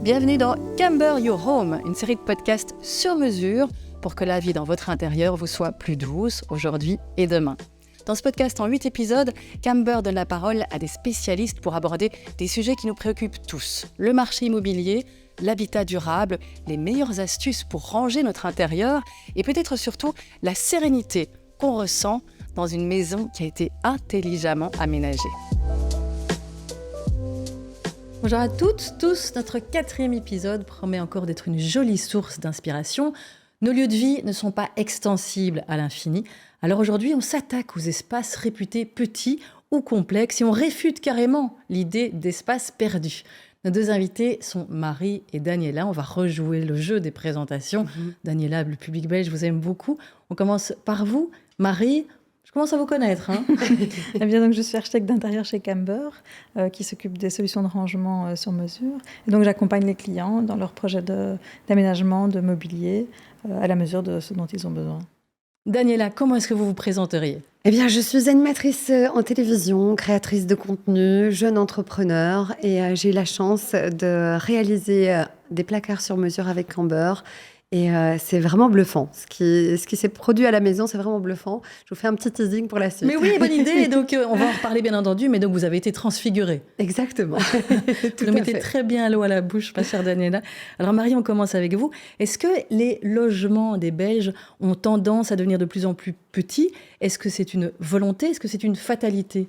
Bienvenue dans Camber Your Home, une série de podcasts sur mesure pour que la vie dans votre intérieur vous soit plus douce aujourd'hui et demain. Dans ce podcast en 8 épisodes, Camber donne la parole à des spécialistes pour aborder des sujets qui nous préoccupent tous. Le marché immobilier, l'habitat durable, les meilleures astuces pour ranger notre intérieur et peut-être surtout la sérénité qu'on ressent dans une maison qui a été intelligemment aménagée. Bonjour à toutes, tous, notre 4e épisode promet encore d'être une jolie source d'inspiration. Nos lieux de vie ne sont pas extensibles à l'infini, alors aujourd'hui on s'attaque aux espaces réputés petits ou complexes et on réfute carrément l'idée d'espaces perdus. Nos deux invités sont Marie et Daniela. On va rejouer le jeu des présentations. Daniela, le public belge vous aime beaucoup. On commence par vous. Marie, je commence à vous connaître. Eh bien, donc, je suis architecte d'intérieur chez Camber, qui s'occupe des solutions de rangement sur mesure. Et donc, j'accompagne les clients dans leurs projets d'aménagement, de mobilier, à la mesure de ce dont ils ont besoin. Daniela, comment est-ce que vous vous présenteriez ? Eh bien, je suis animatrice en télévision, créatrice de contenu, jeune entrepreneur et j'ai eu la chance de réaliser des placards sur mesure avec Camber. Et c'est vraiment bluffant. Ce qui s'est produit à la maison, c'est vraiment bluffant. Je vous fais un petit teasing pour la suite. Mais oui, bonne idée. Donc, on va en reparler bien entendu, mais donc vous avez été transfigurée. Exactement. Vous le mettez très bien l'eau à la bouche, ma chère Daniela. Alors Marie, on commence avec vous. Est-ce que les logements des Belges ont tendance à devenir de plus en plus petits ? Est-ce que c'est une volonté ? Est-ce que c'est une fatalité ?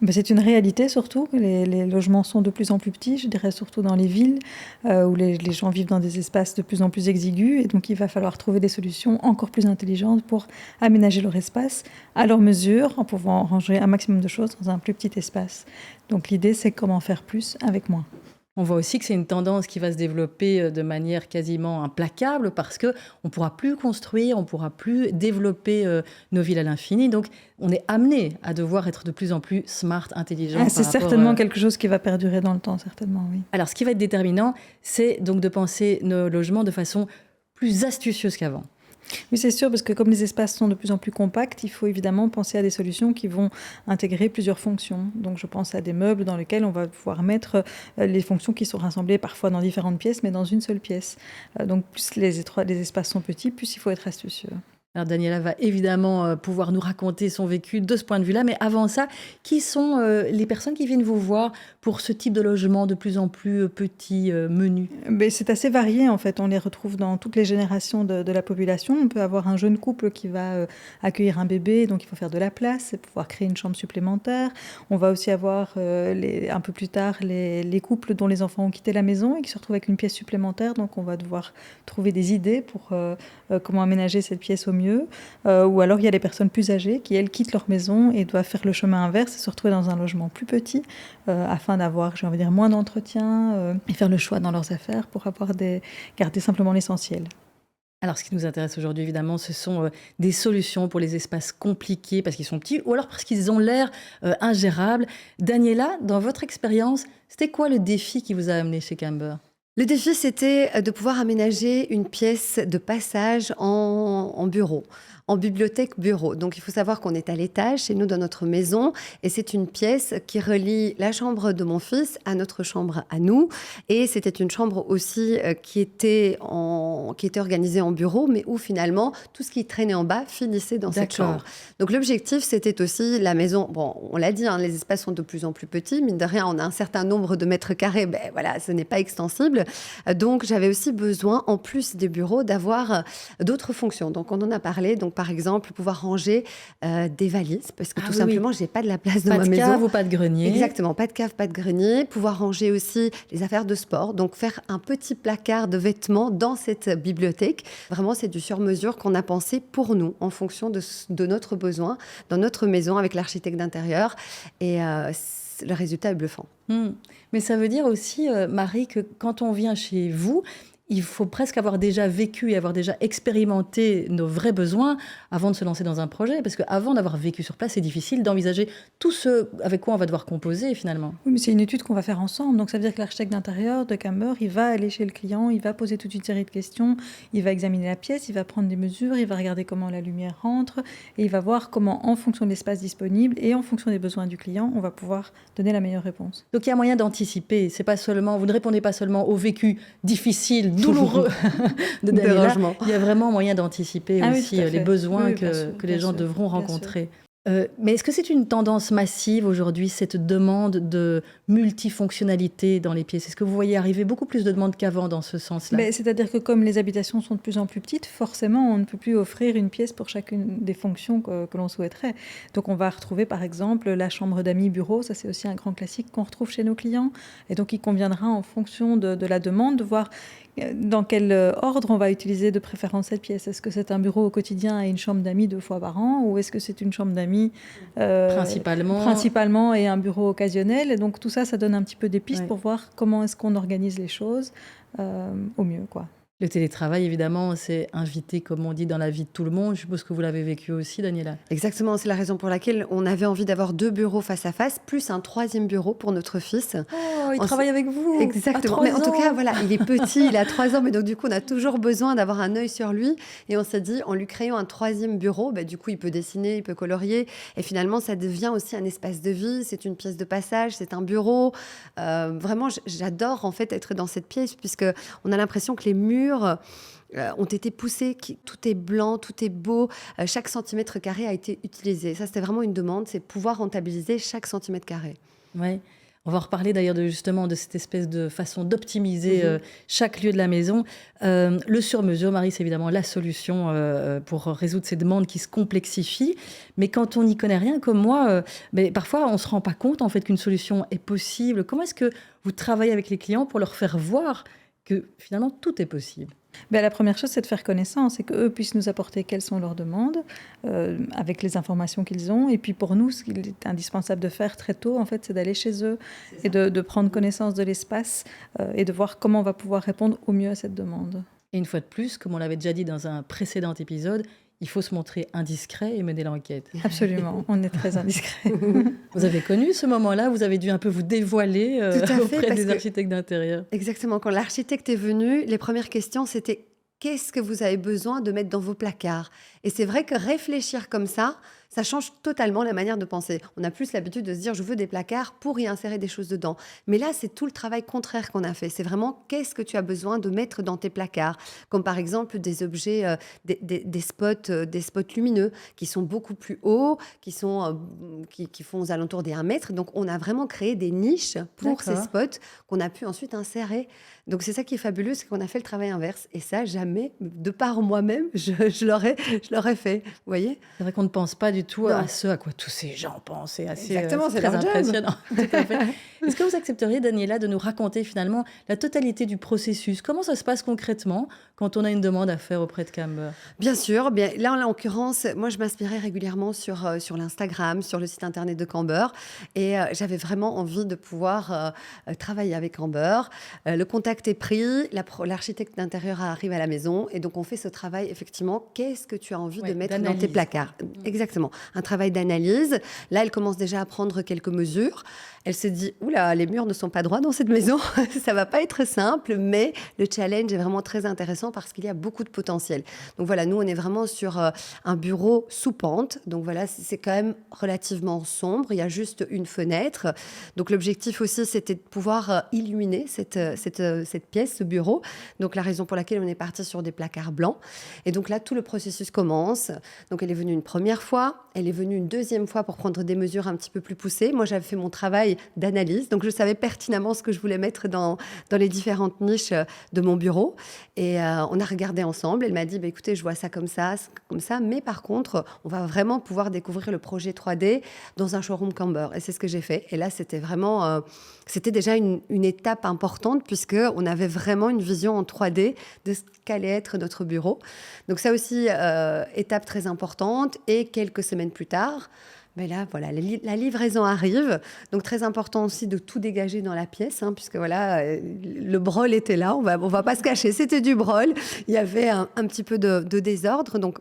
C'est une réalité surtout. Les logements sont de plus en plus petits, je dirais surtout dans les villes où les gens vivent dans des espaces de plus en plus exigus. Et donc il va falloir trouver des solutions encore plus intelligentes pour aménager leur espace à leur mesure, en pouvant ranger un maximum de choses dans un plus petit espace. Donc l'idée, c'est comment faire plus avec moins. On voit aussi que c'est une tendance qui va se développer de manière quasiment implacable parce qu'on ne pourra plus construire, on ne pourra plus développer nos villes à l'infini. Donc, on est amené à devoir être de plus en plus smart, intelligent. C'est certainement quelque chose qui va perdurer dans le temps, certainement, oui. Alors, ce qui va être déterminant, c'est donc de penser nos logements de façon plus astucieuse qu'avant. Oui, c'est sûr, parce que comme les espaces sont de plus en plus compacts, il faut évidemment penser à des solutions qui vont intégrer plusieurs fonctions. Donc je pense à des meubles dans lesquels on va pouvoir mettre les fonctions qui sont rassemblées parfois dans différentes pièces, mais dans une seule pièce. Donc plus les espaces sont petits, plus il faut être astucieux. Alors Daniela va évidemment pouvoir nous raconter son vécu de ce point de vue-là, mais avant ça, qui sont les personnes qui viennent vous voir pour ce type de logement de plus en plus petit, menu ? C'est assez varié en fait, on les retrouve dans toutes les générations de la population. On peut avoir un jeune couple qui va accueillir un bébé, donc il faut faire de la place et pouvoir créer une chambre supplémentaire. On va aussi avoir un peu plus tard les couples dont les enfants ont quitté la maison et qui se retrouvent avec une pièce supplémentaire, donc on va devoir trouver des idées pour comment aménager cette pièce au mieux. Ou alors il y a des personnes plus âgées qui, elles, quittent leur maison et doivent faire le chemin inverse et se retrouver dans un logement plus petit afin d'avoir, j'ai envie de dire, moins d'entretien et faire le choix dans leurs affaires pour garder simplement l'essentiel. Alors, ce qui nous intéresse aujourd'hui, évidemment, ce sont des solutions pour les espaces compliqués parce qu'ils sont petits ou alors parce qu'ils ont l'air ingérables. Daniela, dans votre expérience, c'était quoi le défi qui vous a amené chez Camber ? Le défi, c'était de pouvoir aménager une pièce de passage en bureau, en bibliothèque-bureau. Donc, il faut savoir qu'on est à l'étage chez nous dans notre maison et c'est une pièce qui relie la chambre de mon fils à notre chambre à nous. Et c'était une chambre aussi qui était organisée en bureau, mais où finalement, tout ce qui traînait en bas finissait dans cette chambre. Donc, l'objectif, c'était aussi la maison. Bon, on l'a dit, les espaces sont de plus en plus petits. Mine de rien, on a un certain nombre de mètres carrés. Voilà, ce n'est pas extensible. Donc, j'avais aussi besoin, en plus des bureaux, d'avoir d'autres fonctions. Donc, on en a parlé. Donc, par exemple, pouvoir ranger des valises, parce que simplement, je n'ai pas de la place dans ma maison. Pas de cave ou pas de grenier. Exactement, pas de cave, pas de grenier. Pouvoir ranger aussi les affaires de sport. Donc, faire un petit placard de vêtements dans cette bibliothèque. Vraiment, c'est du sur-mesure qu'on a pensé pour nous, en fonction de notre besoin, dans notre maison, avec l'architecte d'intérieur. Et le résultat est bluffant. Mais ça veut dire aussi, Marie, que quand on vient chez vous, il faut presque avoir déjà vécu et avoir déjà expérimenté nos vrais besoins avant de se lancer dans un projet. Parce qu'avant d'avoir vécu sur place, c'est difficile d'envisager tout ce avec quoi on va devoir composer finalement. Oui, mais c'est une étude qu'on va faire ensemble. Donc, ça veut dire que l'architecte d'intérieur de Camber, il va aller chez le client, il va poser toute une série de questions, il va examiner la pièce, il va prendre des mesures, il va regarder comment la lumière rentre et il va voir comment, en fonction de l'espace disponible et en fonction des besoins du client, on va pouvoir donner la meilleure réponse. Donc il y a moyen d'anticiper. C'est pas seulement, vous ne répondez pas seulement au vécu difficile, douloureux de Daniela. Dérangement. Il y a vraiment moyen d'anticiper Ah oui, aussi tout à les fait. besoins Oui, bien que, sûr, que les bien gens sûr, devront bien rencontrer. Mais est-ce que c'est une tendance massive aujourd'hui, cette demande de multifonctionnalité dans les pièces? Est-ce que vous voyez arriver beaucoup plus de demandes qu'avant dans ce sens-là? Mais c'est-à-dire que comme les habitations sont de plus en plus petites, forcément, on ne peut plus offrir une pièce pour chacune des fonctions que l'on souhaiterait. Donc, on va retrouver, par exemple, la chambre d'amis bureau. Ça, c'est aussi un grand classique qu'on retrouve chez nos clients. Et donc, il conviendra, en fonction de la demande, de voir dans quel ordre on va utiliser de préférence cette pièce. Est-ce que c'est un bureau au quotidien et une chambre d'amis 2 fois par an, ou est-ce que c'est une chambre d'amis principalement et un bureau occasionnel? Et donc tout ça, ça donne un petit peu des pistes pour voir comment est-ce qu'on organise les choses au mieux, quoi. Le télétravail, évidemment, c'est invité, comme on dit, dans la vie de tout le monde. Je suppose que vous l'avez vécu aussi, Daniela. Exactement, c'est la raison pour laquelle on avait envie d'avoir 2 bureaux face à face, plus un 3e bureau pour notre fils. Oh, il travaille avec vous. Exactement. Mais en tout cas, voilà, il est petit, il a 3 ans, mais donc du coup, on a toujours besoin d'avoir un œil sur lui. Et on s'est dit, en lui créant un 3e bureau, du coup, il peut dessiner, il peut colorier. Et finalement, ça devient aussi un espace de vie. C'est une pièce de passage, c'est un bureau. Vraiment, j'adore en fait être dans cette pièce, puisque on a l'impression que les murs ont été poussés, tout est blanc, tout est beau, chaque centimètre carré a été utilisé. Ça, c'était vraiment une demande, c'est pouvoir rentabiliser chaque centimètre carré. Oui. On va reparler d'ailleurs justement de cette espèce de façon d'optimiser chaque lieu de la maison. Le sur-mesure, Marie, c'est évidemment la solution pour résoudre ces demandes qui se complexifient. Mais quand on n'y connaît rien, comme moi, parfois on ne se rend pas compte en fait qu'une solution est possible. Comment est-ce que vous travaillez avec les clients pour leur faire voir que finalement tout est possible? La première chose, c'est de faire connaissance et qu'eux puissent nous apporter quelles sont leurs demandes avec les informations qu'ils ont. Et puis pour nous, ce qu'il est indispensable de faire très tôt, en fait, c'est d'aller chez eux et de prendre connaissance de l'espace et de voir comment on va pouvoir répondre au mieux à cette demande. Et une fois de plus, comme on l'avait déjà dit dans un précédent épisode, il faut se montrer indiscret et mener l'enquête. Absolument, on est très indiscret. Vous avez connu ce moment-là? Vous avez dû un peu vous dévoiler auprès des architectes d'intérieur? Exactement. Quand l'architecte est venu, les premières questions, c'était « Qu'est-ce que vous avez besoin de mettre dans vos placards ?» Et c'est vrai que réfléchir comme ça change totalement la manière de penser. On a plus l'habitude de se dire « je veux des placards pour y insérer des choses dedans ». Mais là, c'est tout le travail contraire qu'on a fait. C'est vraiment qu'est-ce que tu as besoin de mettre dans tes placards. Comme par exemple des objets, des spots lumineux qui sont beaucoup plus hauts, qui font aux alentours des 1 mètre. Donc, on a vraiment créé des niches pour ces spots qu'on a pu ensuite insérer. Donc, c'est ça qui est fabuleux, c'est qu'on a fait le travail inverse. Et ça, jamais, de par moi-même, je l'aurais fait. Vous voyez ? C'est vrai qu'on ne pense pas du tout à ce à quoi tous ces gens pensent. C'est assez Exactement, c'est très leur job. impressionnant. Tout à fait. Est-ce que vous accepteriez, Daniela, de nous raconter finalement la totalité du processus? Comment ça se passe concrètement quand on a une demande à faire auprès de Camber? Bien sûr. Bien, là, en l'occurrence, moi, je m'inspirais régulièrement sur l'Instagram, sur le site internet de Camber. Et j'avais vraiment envie de pouvoir travailler avec Camber. Le contact est pris. L'architecte d'intérieur arrive à la maison. Et donc, on fait ce travail, effectivement. Qu'est-ce que tu as envie de mettre dans tes placards? Exactement. Un travail d'analyse. Là, elle commence déjà à prendre quelques mesures. Elle se dit, oula, les murs ne sont pas droits dans cette maison. Ça va pas être simple, mais le challenge est vraiment très intéressant parce qu'il y a beaucoup de potentiel. Donc voilà, nous, on est vraiment sur un bureau sous pente. Donc voilà, c'est quand même relativement sombre. Il y a juste une fenêtre. Donc l'objectif aussi, c'était de pouvoir illuminer cette pièce, ce bureau. Donc la raison pour laquelle on est parti sur des placards blancs. Et donc là, tout le processus commence. Donc elle est venue une première fois. Elle est venue une deuxième fois pour prendre des mesures un petit peu plus poussées. Moi, j'avais fait mon travail d'analyse. Donc, je savais pertinemment ce que je voulais mettre dans les différentes niches de mon bureau. Et on a regardé ensemble. Elle m'a dit, écoutez, je vois ça comme ça. Mais par contre, on va vraiment pouvoir découvrir le projet 3D dans un showroom Camber. Et c'est ce que j'ai fait. Et là, c'était vraiment... c'était déjà une étape importante puisqu'on avait vraiment une vision en 3D de ce qu'allait être notre bureau. Donc, ça aussi, étape très importante. Et quelques semaines plus tard, Mais là, voilà, la livraison arrive. Donc, très important aussi de tout dégager dans la pièce, hein, puisque voilà, le brol était là. On va pas se cacher, c'était du brol. Il y avait un petit peu de désordre. Donc,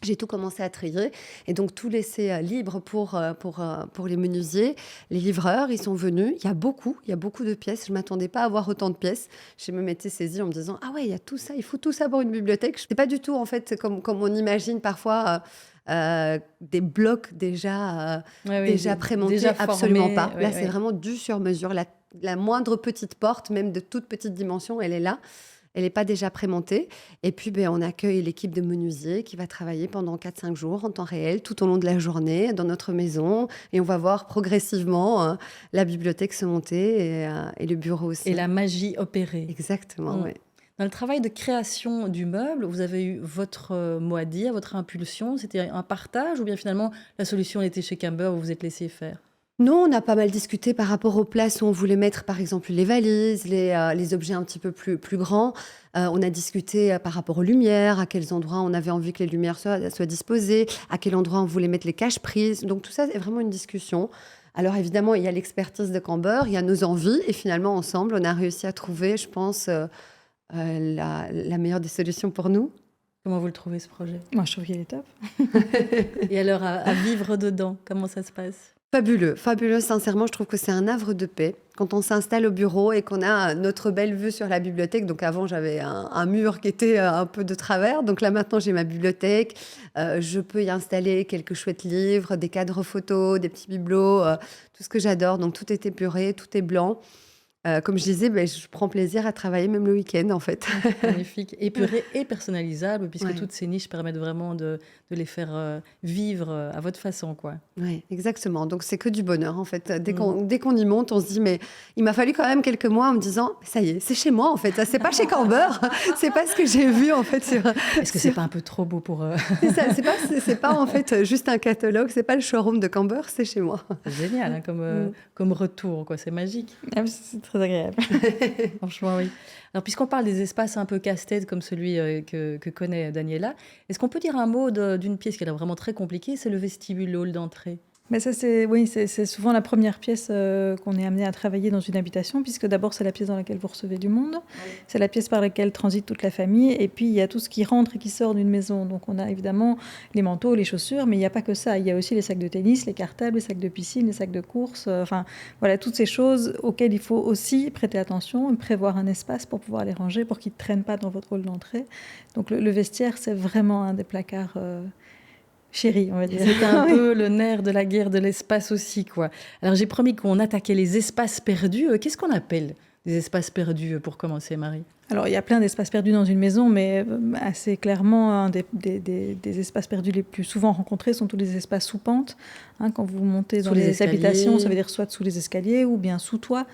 j'ai tout commencé à trier et donc tout laissé libre pour les menuisiers. Les livreurs, ils sont venus. Il y a beaucoup de pièces. Je ne m'attendais pas à avoir autant de pièces. Je me m'étais saisie en me disant « Ah ouais, il y a tout ça, il faut tout ça pour une bibliothèque. » Ce n'est pas du tout, en fait, comme on imagine parfois des blocs déjà prémontés. Déjà Absolument formés, pas. ouais, Là, ouais. c'est vraiment du sur-mesure. La moindre petite porte, même de toute petite dimension, elle est là. Elle n'est pas déjà prémontée. Et puis, on accueille l'équipe de menuisiers qui va travailler pendant 4-5 jours en temps réel, tout au long de la journée, dans notre maison. Et on va voir progressivement la bibliothèque se monter et le bureau aussi. Et la magie opérée. Exactement, oui. Dans le travail de création du meuble, vous avez eu votre mot à dire, votre impulsion. C'était un partage ou bien finalement la solution était chez Camber, vous vous êtes laissé faire? Non, on a pas mal discuté par rapport aux places où on voulait mettre, par exemple, les valises, les objets un petit peu plus grands. On a discuté par rapport aux lumières, à quels endroits on avait envie que les lumières soient disposées, à quel endroit on voulait mettre les cache-prises. Donc tout ça, c'est vraiment une discussion. Alors évidemment, il y a l'expertise de Camber, il y a nos envies. Et finalement, ensemble, on a réussi à trouver, je pense, la meilleure des solutions pour nous. Comment vous le trouvez, ce projet? Moi, je trouve qu'il est top. Et alors, à vivre dedans, comment ça se passe? Fabuleux, fabuleux. Sincèrement, je trouve que c'est un havre de paix. Quand on s'installe au bureau et qu'on a notre belle vue sur la bibliothèque. Donc avant, j'avais un mur qui était un peu de travers. Donc là, maintenant, j'ai ma bibliothèque. Je peux y installer quelques chouettes livres, des cadres photos, des petits bibelots, tout ce que j'adore. Donc tout est épuré, tout est blanc. Comme je disais, je prends plaisir à travailler même le week-end, en fait. Magnifique, épuré et personnalisable, puisque Ouais. toutes ces niches permettent vraiment de les faire vivre à votre façon, quoi. Oui, exactement. Donc, c'est que du bonheur, en fait. Dès qu'on y monte, on se dit, mais il m'a fallu quand même quelques mois en me disant, ça y est, c'est chez moi, en fait. C'est pas chez Camber. C'est pas ce que j'ai vu, en fait, sur... Est-ce que c'est pas un peu trop beau pour... C'est ça, c'est pas, en fait, juste un catalogue. C'est pas le showroom de Camber, c'est chez moi. C'est génial, hein, comme retour, quoi. C'est magique. Ah, c'est très agréable. Franchement, oui. Alors, puisqu'on parle des espaces un peu casse-tête comme celui que connaît Daniela, est-ce qu'on peut dire un mot d'une pièce qui est vraiment très compliquée? C'est le vestibule, le hall d'entrée. Mais ça, c'est souvent la première pièce qu'on est amené à travailler dans une habitation, puisque d'abord, c'est la pièce dans laquelle vous recevez du monde, c'est la pièce par laquelle transite toute la famille, et puis il y a tout ce qui rentre et qui sort d'une maison. Donc on a évidemment les manteaux, les chaussures, mais il n'y a pas que ça. Il y a aussi les sacs de tennis, les cartables, les sacs de piscine, les sacs de course, enfin voilà, toutes ces choses auxquelles il faut aussi prêter attention, et prévoir un espace pour pouvoir les ranger, pour qu'ils ne traînent pas dans votre hall d'entrée. Donc le vestiaire, c'est vraiment un des placards... chéri, on va dire. C'était un peu le nerf de la guerre de l'espace aussi, quoi. Alors, j'ai promis qu'on attaquait les espaces perdus. Qu'est-ce qu'on appelle des espaces perdus, pour commencer, Marie? Alors, il y a plein d'espaces perdus dans une maison, mais assez clairement, un des espaces perdus les plus souvent rencontrés sont tous les espaces sous pente. Hein, quand vous montez dans Sous les les escaliers. habitations, ça veut dire soit sous les escaliers ou bien sous toit.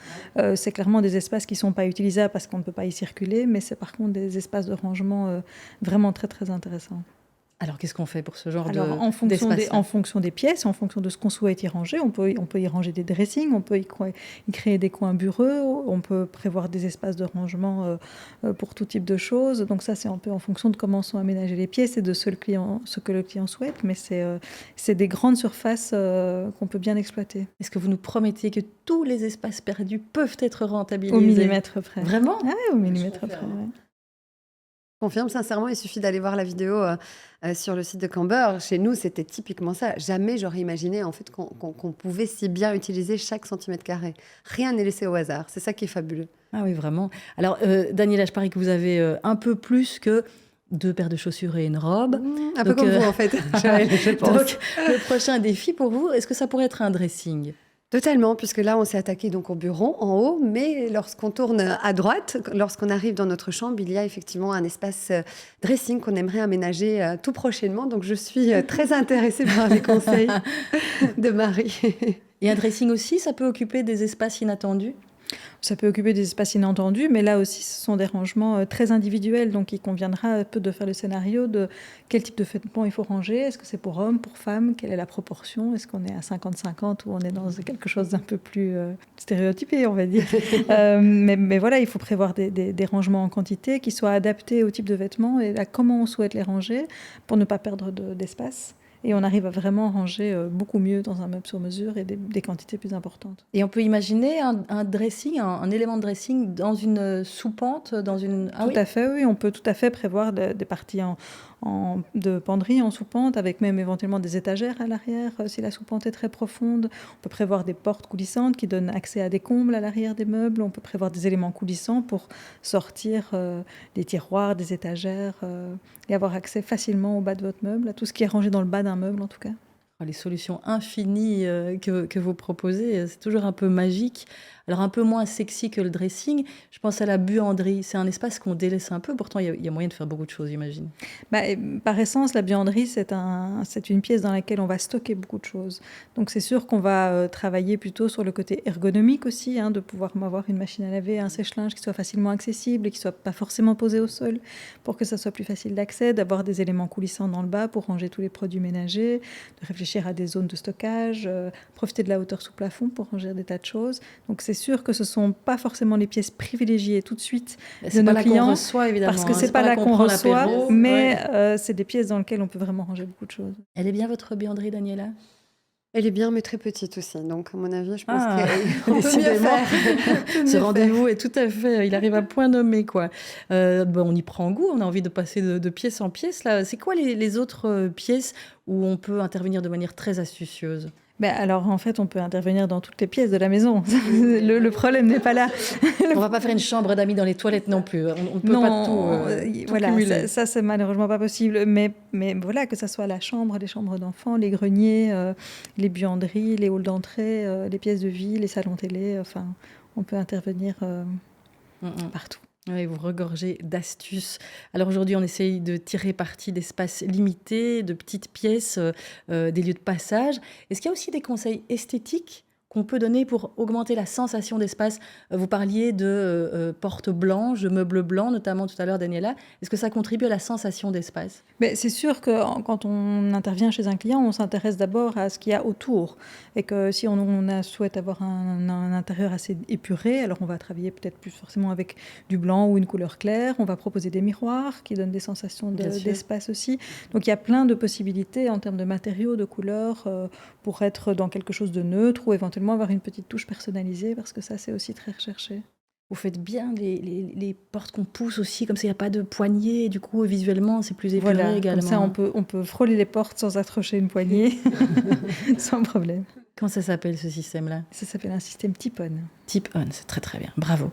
C'est clairement des espaces qui ne sont pas utilisables parce qu'on ne peut pas y circuler, mais c'est par contre des espaces de rangement vraiment très, très intéressants. Alors, qu'est-ce qu'on fait pour ce genre Alors, en fonction des pièces, en fonction de ce qu'on souhaite y ranger, on peut y ranger des dressings, on peut y créer des coins bureaux, on peut prévoir des espaces de rangement pour tout type de choses. Donc ça, c'est un peu en fonction de comment sont aménagées les pièces et de ce que le client souhaite. Mais c'est des grandes surfaces qu'on peut bien exploiter. Est-ce que vous nous promettez que tous les espaces perdus peuvent être rentabilisés? Au millimètre près. Vraiment? Ah oui, au millimètre près. confirme. Ouais. Confirme sincèrement, il suffit d'aller voir la vidéo sur le site de Camber. Chez nous, c'était typiquement ça. Jamais j'aurais imaginé en fait qu'on pouvait si bien utiliser chaque centimètre carré. Rien n'est laissé au hasard. C'est ça qui est fabuleux. Ah oui, vraiment. Alors, Daniela, je parie que vous avez un peu plus que 2 paires de chaussures et une robe. Un peu Donc, comme vous en fait, je pense. Donc, le prochain défi pour vous, est-ce que ça pourrait être un dressing? Totalement, puisque là, on s'est attaqué donc au bureau en haut, mais lorsqu'on tourne à droite, lorsqu'on arrive dans notre chambre, il y a effectivement un espace dressing qu'on aimerait aménager tout prochainement. Donc, je suis très intéressée par les conseils de Marie. Et un dressing aussi, ça peut occuper des espaces inattendus? Ça peut occuper des espaces inattendus, mais là aussi, ce sont des rangements très individuels. Donc, il conviendra un peu de faire le scénario de quel type de vêtements il faut ranger. Est-ce que c'est pour hommes, pour femmes? Quelle est la proportion? Est-ce qu'on est à 50-50 ou on est dans quelque chose d'un peu plus stéréotypé, on va dire? Mais voilà, il faut prévoir des rangements en quantité qui soient adaptés au type de vêtements et à comment on souhaite les ranger pour ne pas perdre d'espace. et on arrive à vraiment ranger beaucoup mieux dans un meuble sur mesure et des quantités plus importantes. Et on peut imaginer un dressing, un élément de dressing dans une soupente, dans une... Tout à fait, oui, on peut tout à fait prévoir des parties de penderie en soupente, avec même éventuellement des étagères à l'arrière, si la soupente est très profonde. On peut prévoir des portes coulissantes qui donnent accès à des combles à l'arrière des meubles. On peut prévoir des éléments coulissants pour sortir des tiroirs, des étagères, et avoir accès facilement au bas de votre meuble, à tout ce qui est rangé dans le bas d'un meuble en tout cas. Les solutions infinies que vous proposez, c'est toujours un peu magique. Alors un peu moins sexy que le dressing, je pense à la buanderie. C'est un espace qu'on délaisse un peu, pourtant il y a moyen de faire beaucoup de choses, j'imagine. Par essence, la buanderie, c'est une pièce dans laquelle on va stocker beaucoup de choses. Donc c'est sûr qu'on va travailler plutôt sur le côté ergonomique aussi, de pouvoir avoir une machine à laver, un sèche-linge qui soit facilement accessible et qui ne soit pas forcément posé au sol pour que ça soit plus facile d'accès, d'avoir des éléments coulissants dans le bas pour ranger tous les produits ménagers, de réfléchir à des zones de stockage, profiter de la hauteur sous plafond pour ranger des tas de choses. Donc c'est sûr que ce ne sont pas forcément les pièces privilégiées tout de suite de nos clients. Reçoit, évidemment, parce que c'est pas là qu'on reçoit, l'apéro, mais c'est des pièces dans lesquelles on peut vraiment ranger beaucoup de choses. Elle est bien votre buanderie, Daniela ? Elle est bien, mais très petite aussi. Donc, à mon avis, je pense qu'on peut mieux faire. Ce rendez-vous est tout à fait... Il arrive à point nommé, quoi. On y prend goût, on a envie de passer de pièce en pièce. Là. C'est quoi les autres pièces où on peut intervenir de manière très astucieuse ? Alors, en fait, on peut intervenir dans toutes les pièces de la maison. Le problème n'est pas là. On ne va pas faire une chambre d'amis dans les toilettes non plus. On ne peut pas tout voilà, cumuler. Ça, c'est malheureusement pas possible. Mais voilà, que ce soit la chambre, les chambres d'enfants, les greniers, les buanderies, les halls d'entrée, les pièces de vie, les salons télé. Enfin, on peut intervenir partout. Oui, vous regorgez d'astuces. Alors aujourd'hui, on essaye de tirer parti d'espaces limités, de petites pièces, des lieux de passage. Est-ce qu'il y a aussi des conseils esthétiques qu'on peut donner pour augmenter la sensation d'espace ? Vous parliez de portes blanches, de meubles blancs, notamment tout à l'heure, Daniela. Est-ce que ça contribue à la sensation d'espace ? C'est sûr que quand on intervient chez un client, on s'intéresse d'abord à ce qu'il y a autour. Et que si on souhaite avoir un intérieur assez épuré, alors on va travailler peut-être plus forcément avec du blanc ou une couleur claire. On va proposer des miroirs qui donnent des sensations d'espace aussi. Donc il y a plein de possibilités en termes de matériaux, de couleurs, pour être dans quelque chose de neutre ou éventuellement avoir une petite touche personnalisée, parce que ça, c'est aussi très recherché. Vous faites bien les portes qu'on pousse aussi, comme ça, il n'y a pas de poignée, et du coup, visuellement, c'est plus épuré également. Comme ça, on peut frôler les portes sans accrocher une poignée, sans problème. Comment ça s'appelle, ce système-là ? Ça s'appelle un système Tip-On. Tip-On, c'est très très bien, bravo.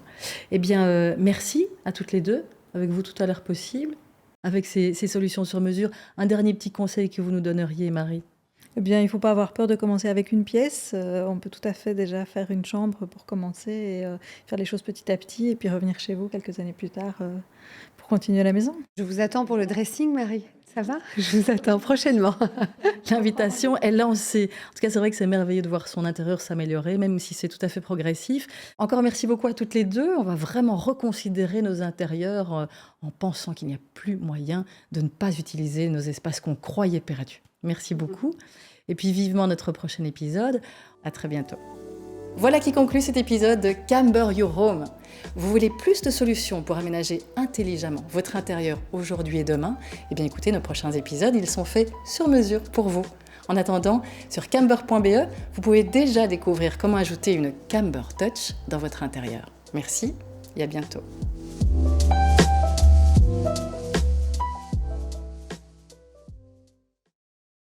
Eh bien, merci à toutes les deux, avec vous tout à l'heure possible, avec ces solutions sur mesure. Un dernier petit conseil que vous nous donneriez, Marie ? Eh bien, il ne faut pas avoir peur de commencer avec une pièce. On peut tout à fait déjà faire une chambre pour commencer et faire les choses petit à petit et puis revenir chez vous quelques années plus tard pour continuer à la maison. Je vous attends pour le dressing, Marie. Ça va ? Je vous attends prochainement. L'invitation est lancée. En tout cas, c'est vrai que c'est merveilleux de voir son intérieur s'améliorer, même si c'est tout à fait progressif. Encore merci beaucoup à toutes les deux. On va vraiment reconsidérer nos intérieurs en pensant qu'il n'y a plus moyen de ne pas utiliser nos espaces qu'on croyait perdus. Merci beaucoup. Et puis vivement notre prochain épisode. À très bientôt. Voilà qui conclut cet épisode de Camber Your Home. Vous voulez plus de solutions pour aménager intelligemment votre intérieur aujourd'hui et demain ? Eh bien écoutez, nos prochains épisodes, ils sont faits sur mesure pour vous. En attendant, sur camber.be, vous pouvez déjà découvrir comment ajouter une Camber Touch dans votre intérieur. Merci et à bientôt.